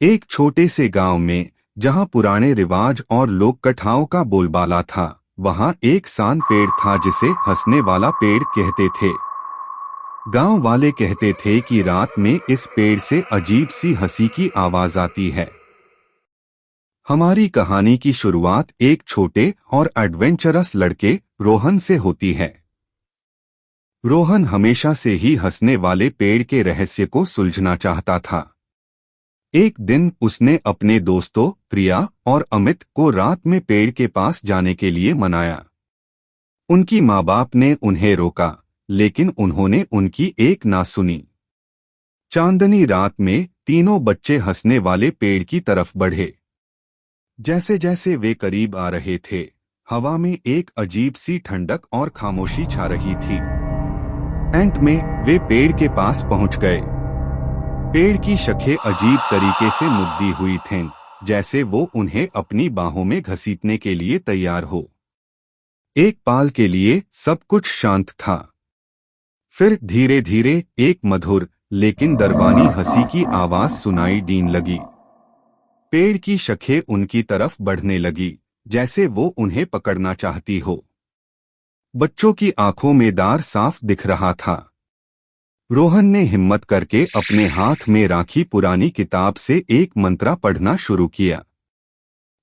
एक छोटे से गांव में जहां पुराने रिवाज और लोक कथाओं का बोलबाला था, वहां एक सान पेड़ था जिसे हंसने वाला पेड़ कहते थे। गांव वाले कहते थे कि रात में इस पेड़ से अजीब सी हंसी की आवाज आती है। हमारी कहानी की शुरुआत एक छोटे और एडवेंचरस लड़के रोहन से होती है। रोहन हमेशा से ही हंसने वाले पेड़ के रहस्य को सुलझना चाहता था। एक दिन उसने अपने दोस्तों प्रिया और अमित को रात में पेड़ के पास जाने के लिए मनाया। उनकी माँ बाप ने उन्हें रोका, लेकिन उन्होंने उनकी एक ना सुनी। चांदनी रात में तीनों बच्चे हंसने वाले पेड़ की तरफ बढ़े। जैसे जैसे वे करीब आ रहे थे, हवा में एक अजीब सी ठंडक और खामोशी छा रही थी। अंत में वे पेड़ के पास पहुंच गए। पेड़ की शाखें अजीब तरीके से मुद्दी हुई थीं, जैसे वो उन्हें अपनी बाहों में घसीटने के लिए तैयार हो। एक पल के लिए सब कुछ शांत था। फिर धीरे धीरे एक मधुर लेकिन दरबानी हंसी की आवाज सुनाई देने लगी। पेड़ की शाखें उनकी तरफ बढ़ने लगी, जैसे वो उन्हें पकड़ना चाहती हो। बच्चों की आंखों में डर साफ दिख रहा था। रोहन ने हिम्मत करके अपने हाथ में राखी पुरानी किताब से एक मंत्र पढ़ना शुरू किया।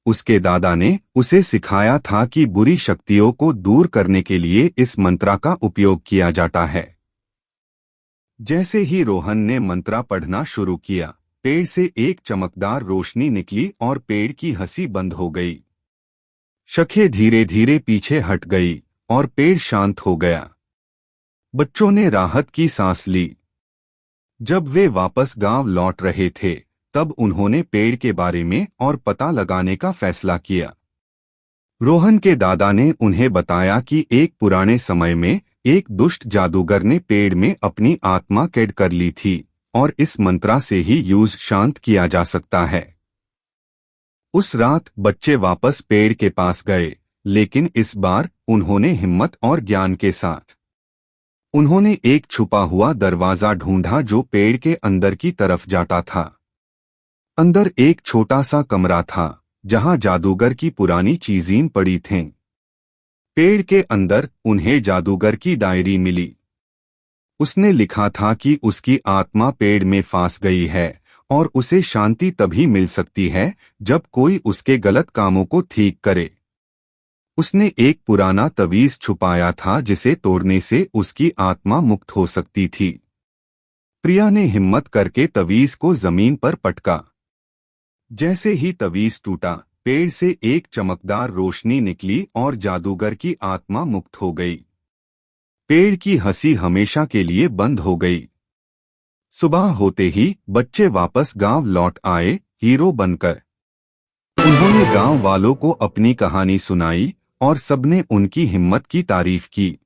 उसके दादा ने उसे सिखाया था कि बुरी शक्तियों को दूर करने के लिए इस मंत्र का उपयोग किया जाता है। जैसे ही रोहन ने मंत्र पढ़ना शुरू किया, पेड़ से एक चमकदार रोशनी निकली और पेड़ की हंसी बंद हो गई। शाखें धीरे धीरे पीछे हट गई और पेड़ शांत हो गया। बच्चों ने राहत की सांस ली। जब वे वापस गांव लौट रहे थे, तब उन्होंने पेड़ के बारे में और पता लगाने का फैसला किया। रोहन के दादा ने उन्हें बताया कि एक पुराने समय में एक दुष्ट जादूगर ने पेड़ में अपनी आत्मा कैद कर ली थी और इस मंत्र से ही यूज शांत किया जा सकता है। उस रात बच्चे वापस पेड़ के पास गए, लेकिन इस बार उन्होंने हिम्मत और ज्ञान के साथ। उन्होंने एक छुपा हुआ दरवाजा ढूंढा जो पेड़ के अंदर की तरफ जाता था। अंदर एक छोटा सा कमरा था, जहां जादूगर की पुरानी चीजें पड़ी थीं। पेड़ के अंदर उन्हें जादूगर की डायरी मिली। उसने लिखा था कि उसकी आत्मा पेड़ में फंस गई है और उसे शांति तभी मिल सकती है जब कोई उसके गलत कामों को ठीक करे। उसने एक पुराना तवीज छुपाया था जिसे तोड़ने से उसकी आत्मा मुक्त हो सकती थी। प्रिया ने हिम्मत करके तवीज को जमीन पर पटका। जैसे ही तवीज टूटा, पेड़ से एक चमकदार रोशनी निकली और जादूगर की आत्मा मुक्त हो गई। पेड़ की हंसी हमेशा के लिए बंद हो गई। सुबह होते ही बच्चे वापस गांव लौट आए, हीरो बनकर। उन्होंने गांव वालों को अपनी कहानी सुनाई और सबने उनकी हिम्मत की तारीफ की।